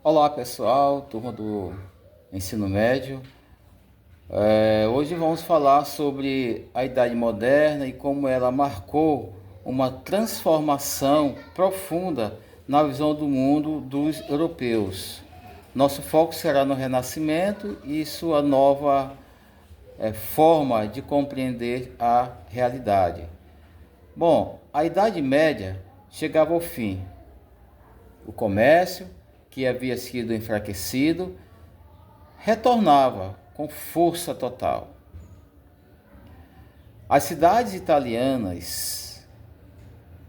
Olá pessoal, turma do ensino médio. Hoje vamos falar sobre a Idade Moderna e como ela marcou uma transformação profunda na visão do mundo dos europeus. Nosso foco será no Renascimento e sua nova forma de compreender a realidade. Bom, a Idade Média chegava ao fim. O comércio, que havia sido enfraquecido, retornava com força total. As cidades italianas,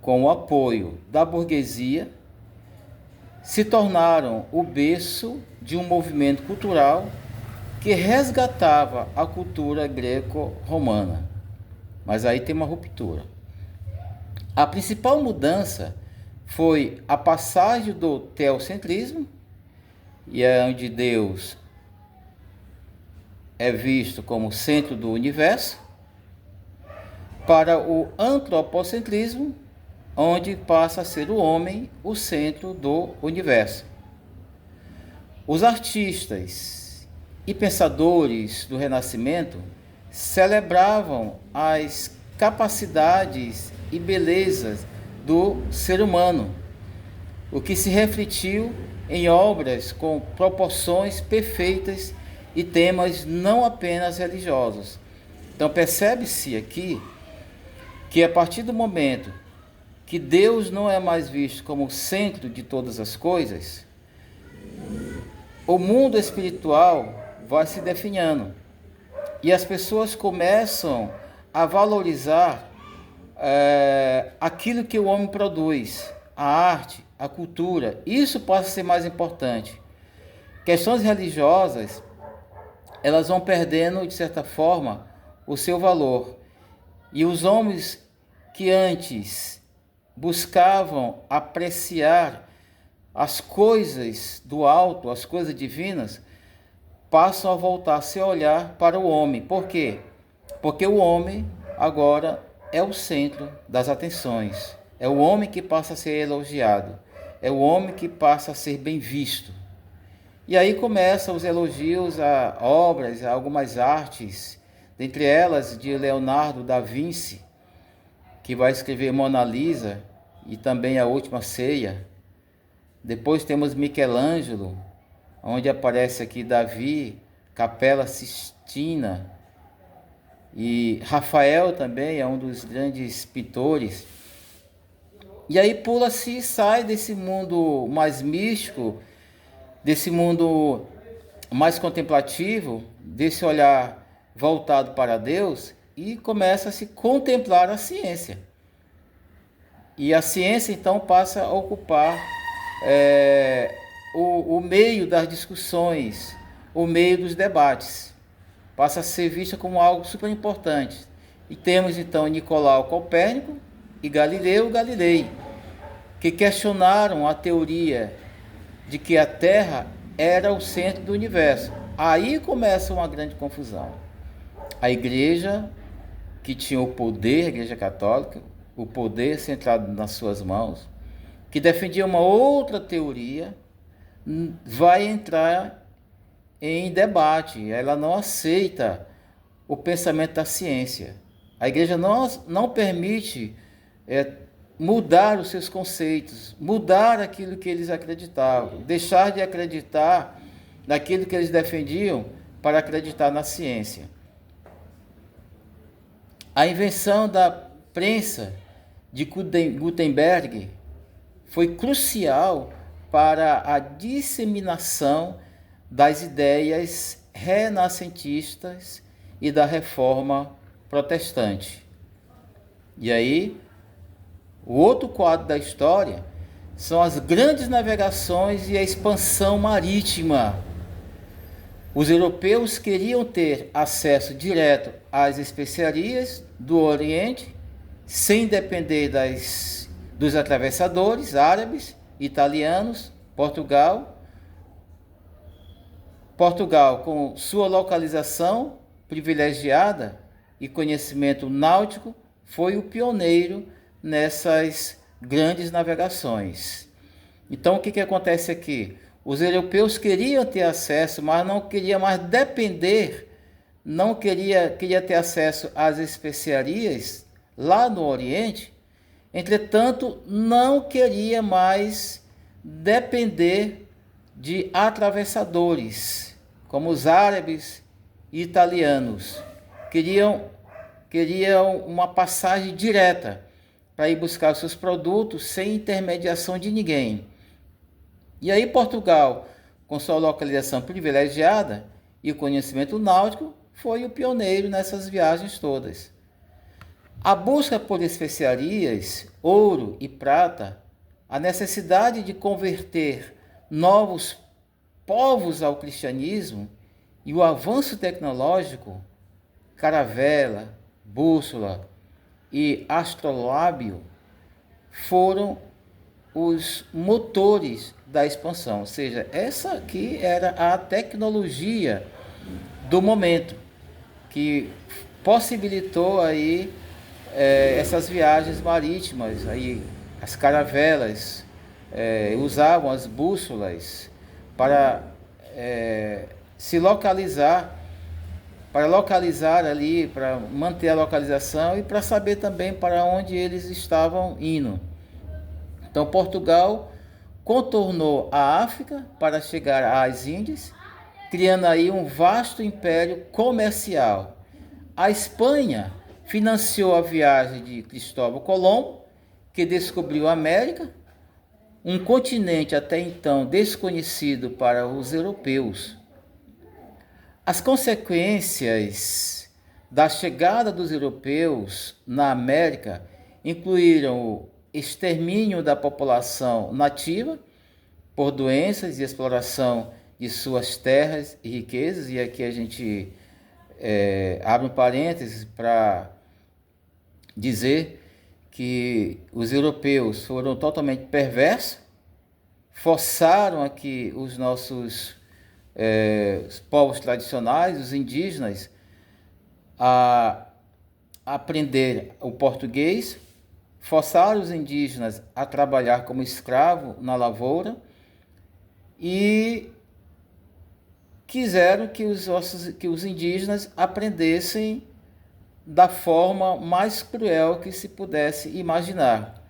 com o apoio da burguesia, se tornaram o berço de um movimento cultural que resgatava a cultura greco-romana. Mas aí tem uma ruptura. A principal mudança foi a passagem do teocentrismo, e é onde Deus é visto como centro do universo, para o antropocentrismo, onde passa a ser o homem o centro do universo. Os artistas e pensadores do Renascimento celebravam as capacidades e belezas do ser humano, o que se refletiu em obras com proporções perfeitas e temas não apenas religiosos. Então percebe-se aqui que a partir do momento que Deus não é mais visto como o centro de todas as coisas, o mundo espiritual vai se definhando e as pessoas começam a valorizar aquilo que o homem produz, a arte, a cultura. Isso passa a ser mais importante. Questões religiosas, elas vão perdendo, de certa forma, o seu valor. E os homens que antes buscavam apreciar as coisas do alto, as coisas divinas, passam a voltar a se olhar para o homem. Por quê? Porque o homem agora é o centro das atenções. É o homem que passa a ser elogiado. É o homem que passa a ser bem visto. E aí começam os elogios a obras, a algumas artes, dentre elas de Leonardo da Vinci, que vai escrever Mona Lisa e também A Última Ceia. Depois temos Michelangelo, onde aparece aqui Davi, Capela Sistina, e Rafael também é um dos grandes pintores. E aí pula-se e sai desse mundo mais místico, desse mundo mais contemplativo, desse olhar voltado para Deus, e começa a se contemplar a ciência. E a ciência então passa a ocupar o meio das discussões, o meio dos debates. Passa a ser vista como algo super importante. E temos então Nicolau Copérnico e Galileu Galilei, que questionaram a teoria de que a Terra era o centro do universo. Aí começa uma grande confusão. A igreja, que tinha o poder, a igreja católica, o poder centrado nas suas mãos, que defendia uma outra teoria, vai entrar em debate. Ela não aceita o pensamento da ciência. A igreja não permite mudar os seus conceitos, mudar aquilo que eles acreditavam, deixar de acreditar naquilo que eles defendiam para acreditar na ciência. A invenção da prensa de Gutenberg foi crucial para a disseminação das ideias renascentistas e da reforma protestante. E aí, o outro quadro da história são as grandes navegações e a expansão marítima. Os europeus queriam ter acesso direto às especiarias do Oriente, sem depender dos atravessadores árabes, italianos, Portugal, com sua localização privilegiada e conhecimento náutico, foi o pioneiro nessas grandes navegações. Então, o que acontece aqui? Os europeus queriam ter acesso, mas não queriam mais depender, não queria ter acesso às especiarias lá no Oriente. Entretanto, não queria mais depender de atravessadores, como os árabes e italianos. Queriam uma passagem direta para ir buscar os seus produtos sem intermediação de ninguém. E aí Portugal, com sua localização privilegiada e o conhecimento náutico, foi o pioneiro nessas viagens todas. A busca por especiarias, ouro e prata, a necessidade de converter novos povos ao cristianismo e o avanço tecnológico, caravela, bússola e astrolábio foram os motores da expansão. Ou seja, essa aqui era a tecnologia do momento que possibilitou aí essas viagens marítimas, aí as caravelas usavam as bússolas para se localizar, para localizar ali, para manter a localização e para saber também para onde eles estavam indo. Então Portugal contornou a África para chegar às Índias, criando aí um vasto império comercial. A Espanha financiou a viagem de Cristóvão Colombo, que descobriu a América, um continente até então desconhecido para os europeus. As consequências da chegada dos europeus na América incluíram o extermínio da população nativa por doenças e exploração de suas terras e riquezas, e aqui a gente abre um parênteses para dizer que os europeus foram totalmente perversos, forçaram aqui os nossos os povos tradicionais, os indígenas, a aprender o português, forçaram os indígenas a trabalhar como escravo na lavoura e quiseram que os indígenas aprendessem da forma mais cruel que se pudesse imaginar.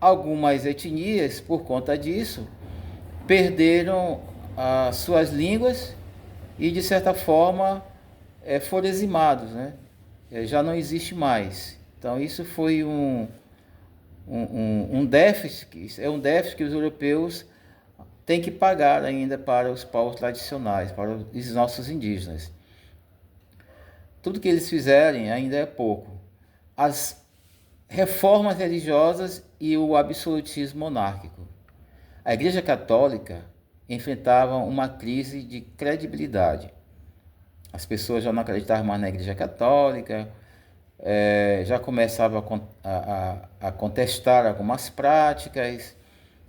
Algumas etnias, por conta disso, perderam as suas línguas e, de certa forma, foram dizimados, né? Já não existe mais. Então, isso foi um déficit, um déficit que os europeus têm que pagar ainda para os povos tradicionais, para os nossos indígenas. Tudo que eles fizerem ainda é pouco. As reformas religiosas e o absolutismo monárquico. A Igreja Católica enfrentava uma crise de credibilidade. As pessoas já não acreditavam mais na Igreja Católica, já começavam a contestar algumas práticas,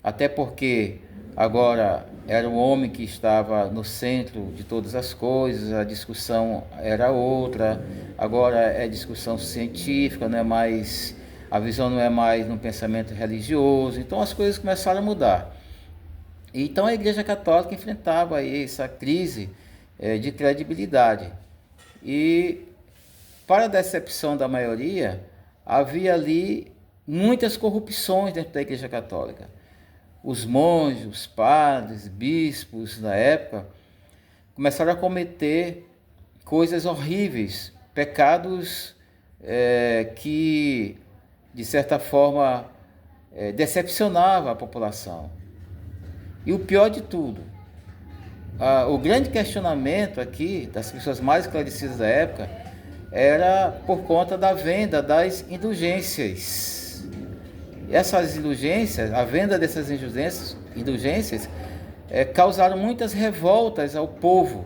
até porque agora era o homem que estava no centro de todas as coisas, a discussão era outra, agora é discussão científica, não é mais, a visão não é mais no pensamento religioso, então as coisas começaram a mudar. Então a Igreja Católica enfrentava aí essa crise de credibilidade e, para a decepção da maioria, havia ali muitas corrupções dentro da Igreja Católica. Os monges, os padres, bispos da época começaram a cometer coisas horríveis, pecados que, de certa forma, decepcionavam a população. E o pior de tudo, o grande questionamento aqui das pessoas mais esclarecidas da época era por conta da venda das indulgências. Essas indulgências, a venda dessas indulgências causaram muitas revoltas ao povo,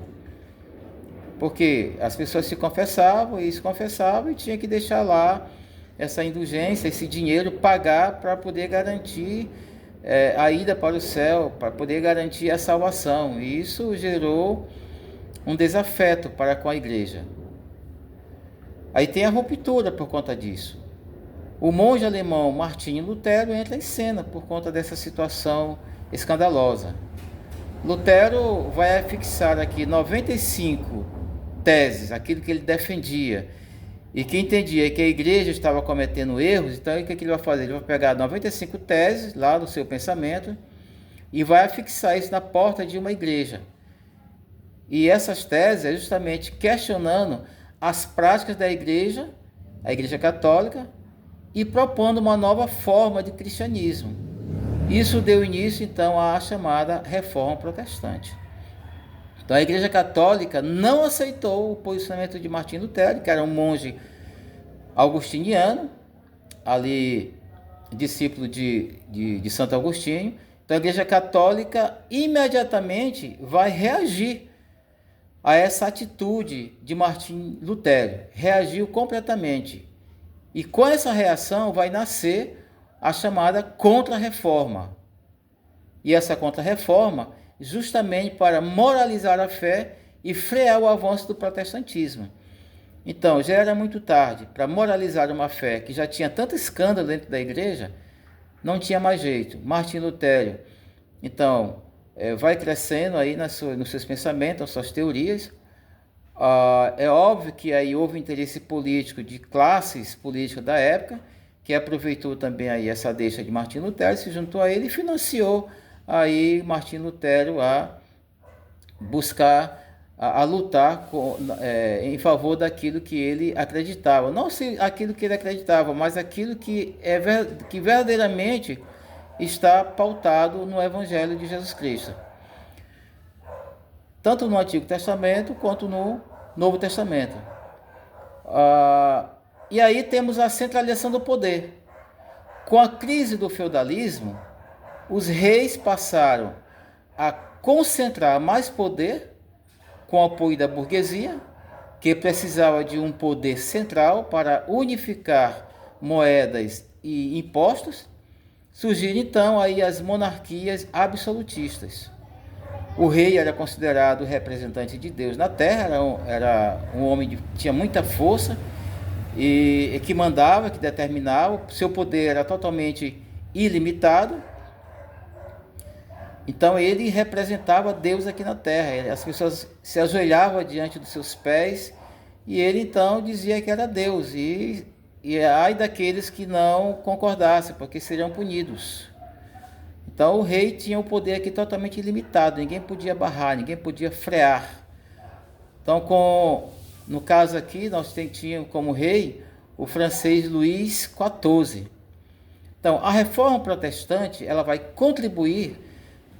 porque as pessoas se confessavam e tinha que deixar lá essa indulgência, esse dinheiro, pagar para poder garantir a ida para o céu, para poder garantir a salvação. E isso gerou um desafeto para com a igreja. Aí tem a ruptura por conta disso. O monge alemão Martinho Lutero entra em cena por conta dessa situação escandalosa. Lutero vai fixar aqui 95 teses, aquilo que ele defendia, e que entendia que a igreja estava cometendo erros. Então, o que ele vai fazer? Ele vai pegar 95 teses lá no seu pensamento e vai fixar isso na porta de uma igreja. E essas teses é justamente questionando as práticas da igreja, a Igreja Católica, e propondo uma nova forma de cristianismo. Isso deu início, então, à chamada Reforma Protestante. Então, a Igreja Católica não aceitou o posicionamento de Martim Lutero, que era um monge augustiniano, ali discípulo de Santo Agostinho. Então, a Igreja Católica imediatamente vai reagir a essa atitude de Martim Lutero. Reagiu completamente. E com essa reação vai nascer a chamada Contra-Reforma. E essa Contra-Reforma, justamente para moralizar a fé e frear o avanço do protestantismo. Então, já era muito tarde. Para moralizar uma fé que já tinha tanto escândalo dentro da igreja, não tinha mais jeito. Martim Lutero, então, vai crescendo aí nos seus pensamentos, nas suas teorias. É óbvio que aí houve interesse político de classes políticas da época, que aproveitou também aí essa deixa de Martim Lutero, se juntou a ele e financiou aí Martim Lutero a buscar, a lutar em favor daquilo que ele acreditava. Não aquilo que ele acreditava, mas aquilo que verdadeiramente está pautado no Evangelho de Jesus Cristo. Tanto no Antigo Testamento quanto no Novo Testamento. E aí temos a centralização do poder. Com a crise do feudalismo, os reis passaram a concentrar mais poder com o apoio da burguesia, que precisava de um poder central para unificar moedas e impostos. Surgiram então aí as monarquias absolutistas. O rei era considerado o representante de Deus na terra, era um homem que tinha muita força e que mandava, que determinava. Seu poder era totalmente ilimitado. Então ele representava Deus aqui na terra. As pessoas se ajoelhavam diante dos seus pés e ele então dizia que era Deus. E ai daqueles que não concordassem, porque seriam punidos. Então o rei tinha o poder aqui totalmente ilimitado, ninguém podia barrar, ninguém podia frear. Então, no caso aqui, nós tínhamos como rei o francês Luís XIV. Então, a reforma protestante ela vai contribuir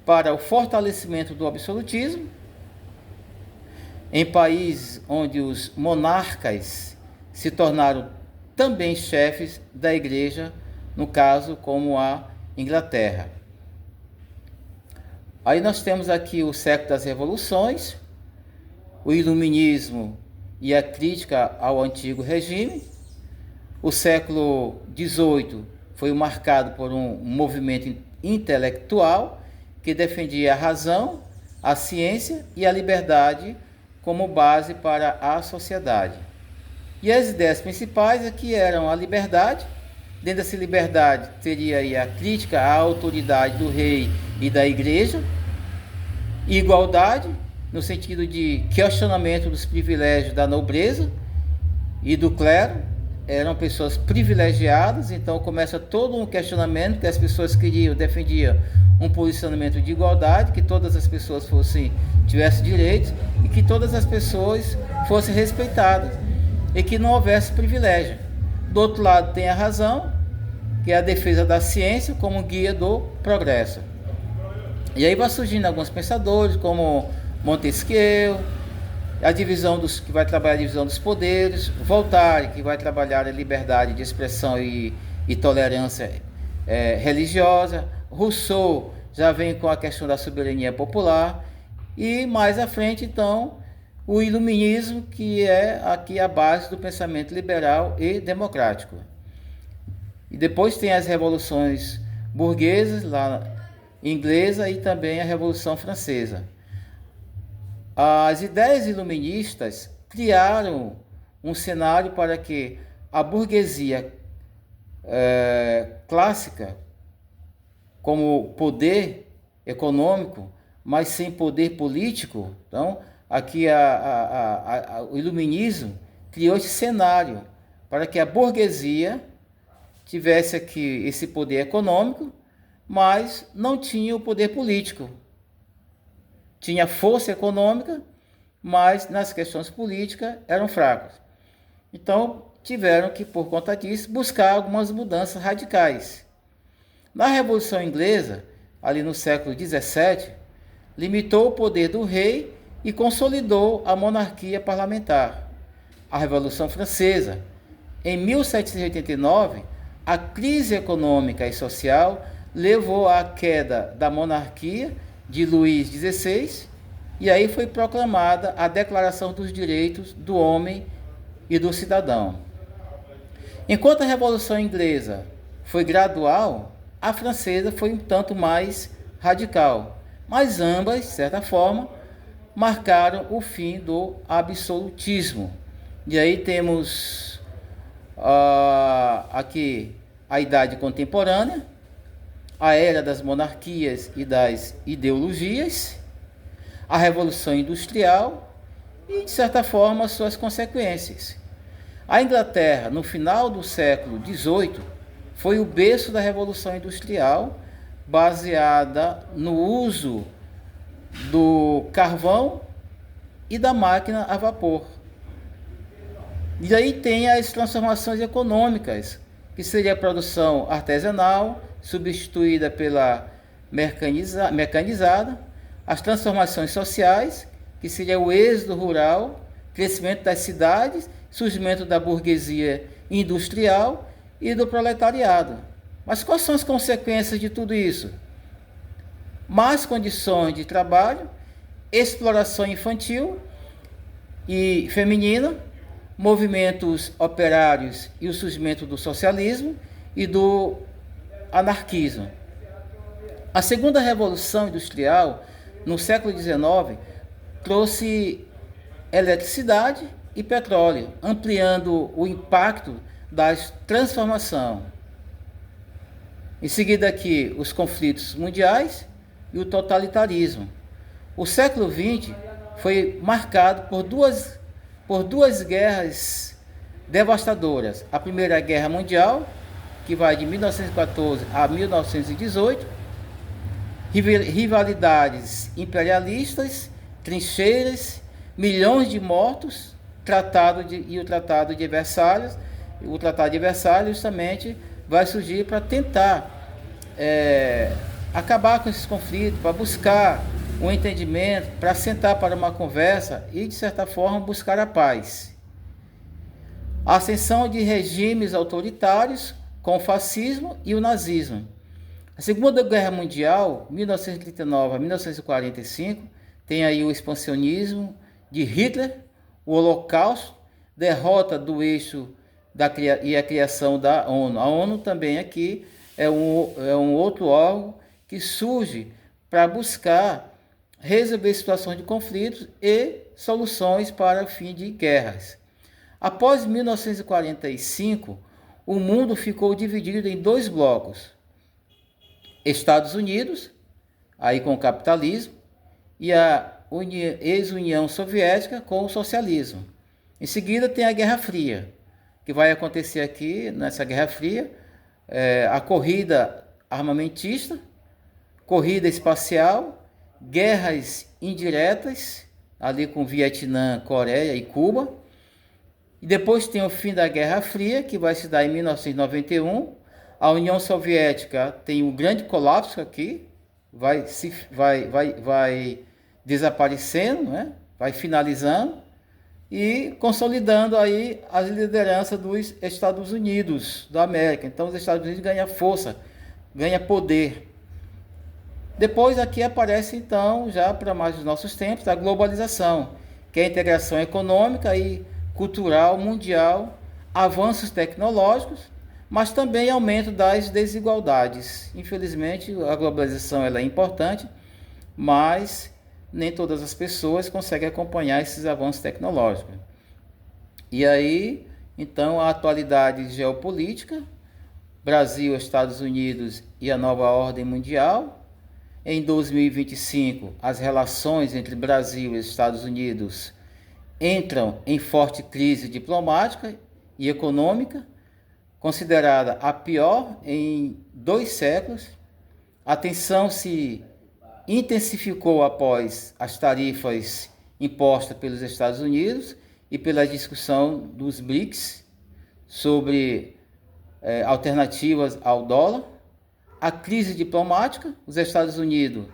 para o fortalecimento do absolutismo em países onde os monarcas se tornaram também chefes da igreja, no caso como a Inglaterra. Aí nós temos aqui o século das revoluções, o iluminismo e a crítica ao antigo regime. O século XVIII foi marcado por um movimento intelectual que defendia a razão, a ciência e a liberdade como base para a sociedade. E as ideias principais aqui eram a liberdade. Dentro dessa liberdade teria aí a crítica à autoridade do rei e da igreja, igualdade, no sentido de questionamento dos privilégios da nobreza e do clero. Eram pessoas privilegiadas, então começa todo um questionamento que as pessoas defendiam um posicionamento de igualdade, que todas as pessoas tivessem direitos e que todas as pessoas fossem respeitadas e que não houvesse privilégio. Do outro lado tem a razão, que é a defesa da ciência como guia do progresso. E aí vai surgindo alguns pensadores, como Montesquieu, que vai trabalhar a divisão dos poderes, Voltaire, que vai trabalhar a liberdade de expressão e tolerância religiosa, Rousseau já vem com a questão da soberania popular, e mais à frente, então, o iluminismo, que é aqui a base do pensamento liberal e democrático. E depois tem as revoluções burguesas, lá inglesa, e também a Revolução Francesa. As ideias iluministas criaram um cenário para que a burguesia clássica, como poder econômico, mas sem poder político. Então, aqui o iluminismo criou esse cenário para que a burguesia tivesse aqui esse poder econômico, mas não tinha o poder político. Tinha força econômica, mas nas questões políticas eram fracos. Então, tiveram que, por conta disso, buscar algumas mudanças radicais. Na Revolução Inglesa, ali no século XVII, limitou o poder do rei e consolidou a monarquia parlamentar. A Revolução Francesa, em 1789, a crise econômica e social levou à queda da monarquia de Luís XVI, e aí foi proclamada a Declaração dos Direitos do Homem e do Cidadão. Enquanto a Revolução Inglesa foi gradual, a francesa foi um tanto mais radical, mas ambas, de certa forma, marcaram o fim do absolutismo. E aí temos aqui a Idade Contemporânea, a Era das Monarquias e das Ideologias, a Revolução Industrial e, de certa forma, suas consequências. A Inglaterra, no final do século XVIII, foi o berço da Revolução Industrial, baseada no uso do carvão e da máquina a vapor. E aí tem as transformações econômicas, que seria a produção artesanal, substituída pela mecanizada, as transformações sociais, que seria o êxodo rural, crescimento das cidades, surgimento da burguesia industrial e do proletariado. Mas quais são as consequências de tudo isso? Más condições de trabalho, exploração infantil e feminina, movimentos operários e o surgimento do socialismo e do anarquismo. A segunda revolução industrial, no século XIX, trouxe eletricidade e petróleo, ampliando o impacto da transformação. Em seguida aqui, os conflitos mundiais e o totalitarismo. O século XX foi marcado por duas guerras devastadoras. A Primeira Guerra Mundial, que vai de 1914 a 1918, rivalidades imperialistas, trincheiras, milhões de mortos, o Tratado de Versalhes. O Tratado de Versalhes justamente vai surgir para tentar acabar com esses conflitos, para buscar um entendimento, para sentar para uma conversa e, de certa forma, buscar a paz. A ascensão de regimes autoritários com o fascismo e o nazismo. A Segunda Guerra Mundial, 1939 a 1945, tem aí o expansionismo de Hitler, o Holocausto, derrota do eixo e a criação da ONU. A ONU também aqui é um outro órgão que surge para buscar resolver situações de conflitos e soluções para o fim de guerras. Após 1945, o mundo ficou dividido em dois blocos: Estados Unidos, aí com o capitalismo, e a ex-União Soviética com o socialismo. Em seguida tem a Guerra Fria, que vai acontecer aqui nessa Guerra Fria, a corrida armamentista, corrida espacial, guerras indiretas, ali com Vietnã, Coreia e Cuba. E depois tem o fim da Guerra Fria, que vai se dar em 1991. A União Soviética tem um grande colapso aqui, vai desaparecendo, né? Vai finalizando e consolidando aí as lideranças dos Estados Unidos da América. Então os Estados Unidos ganham força, ganham poder. Depois aqui aparece então, já para mais dos nossos tempos, a globalização, que é a integração econômica e cultural mundial, avanços tecnológicos, mas também aumento das desigualdades. Infelizmente, a globalização ela é importante, mas nem todas as pessoas conseguem acompanhar esses avanços tecnológicos. E aí, então, a atualidade geopolítica, Brasil, Estados Unidos e a nova ordem mundial, em 2025 as relações entre Brasil e Estados Unidos entram em forte crise diplomática e econômica, considerada a pior em 2 séculos. A tensão se intensificou após as tarifas impostas pelos Estados Unidos e pela discussão dos BRICS sobre alternativas ao dólar. A crise diplomática, os Estados Unidos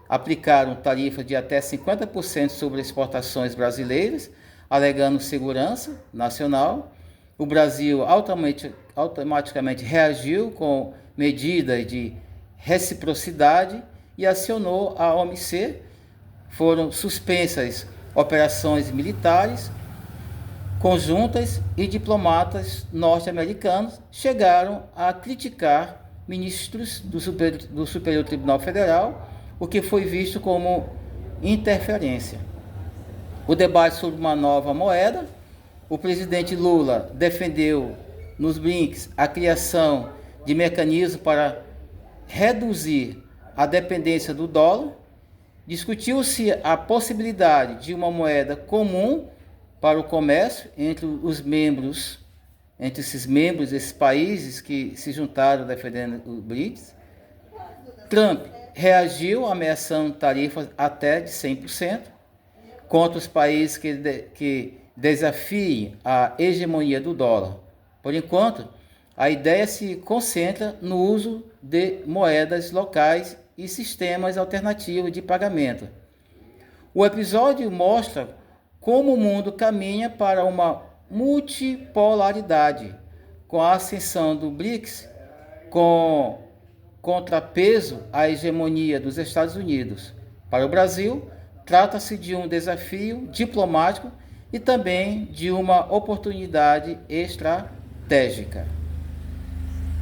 aplicaram tarifa de até 50% sobre exportações brasileiras, alegando segurança nacional. O Brasil automaticamente reagiu com medidas de reciprocidade e acionou a OMC. Foram suspensas operações militares conjuntas e diplomatas norte-americanos chegaram a criticar ministros do Superior Tribunal Federal, o que foi visto como interferência. O debate sobre uma nova moeda, o presidente Lula defendeu nos BRICS a criação de mecanismos para reduzir a dependência do dólar. Discutiu-se a possibilidade de uma moeda comum para o comércio entre esses membros, esses países que se juntaram defendendo o BRICS. Trump reagiu ameaçando tarifas até de 100% contra os países que desafiem a hegemonia do dólar. Por enquanto, a ideia se concentra no uso de moedas locais e sistemas alternativos de pagamento. O episódio mostra como o mundo caminha para uma multipolaridade, com a ascensão do BRICS com contrapeso à hegemonia dos Estados Unidos. Para o Brasil, trata-se de um desafio diplomático e também de uma oportunidade estratégica.